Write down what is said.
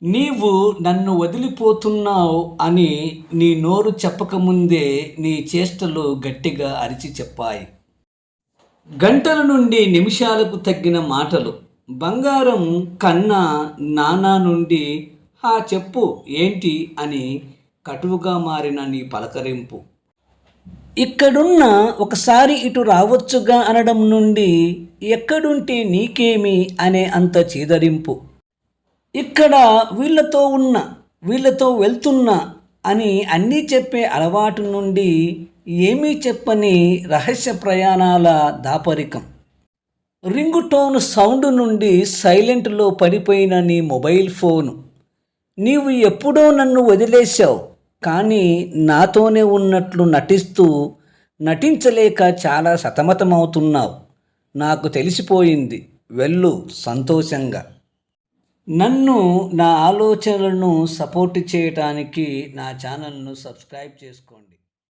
నీవు నన్ను వదిలిపోతున్నావు అని నీ నోరు చెప్పకముందే నీ చేష్టలు గట్టిగా అరిచి చెప్పాయి. గంటల నుండి నిమిషాలకు తగ్గిన మాటలు. బంగారం కన్నా నానా నుండి చెప్పు ఏంటి అని కటువుగా మారిన నీ పలకరింపు. ఇక్కడున్న ఒకసారి ఇటు రావచ్చుగా అనడం నుండి ఎక్కడుంటే నీకేమి అనే అంత చీదరింపు. ఇక్కడ వీళ్ళతో వెళ్తున్నా అని అన్నీ చెప్పే అలవాటు నుండి ఏమీ చెప్పని రహస్య ప్రయాణాల దాపరికం. రింగు టోన్ సౌండ్ నుండి సైలెంట్లో పడిపోయిన నీ మొబైల్ ఫోను. నీవు ఎప్పుడో నన్ను వదిలేశావు, కానీ నాతోనే ఉన్నట్లు నటించలేక చాలా సతమతమవుతున్నావు. నాకు తెలిసిపోయింది. వెళ్ళు సంతోషంగా. నన్ను నా ఆలోచనలను సపోర్ట్ చేయటానికి నా ఛానల్ను సబ్స్క్రైబ్ చేసుకోండి.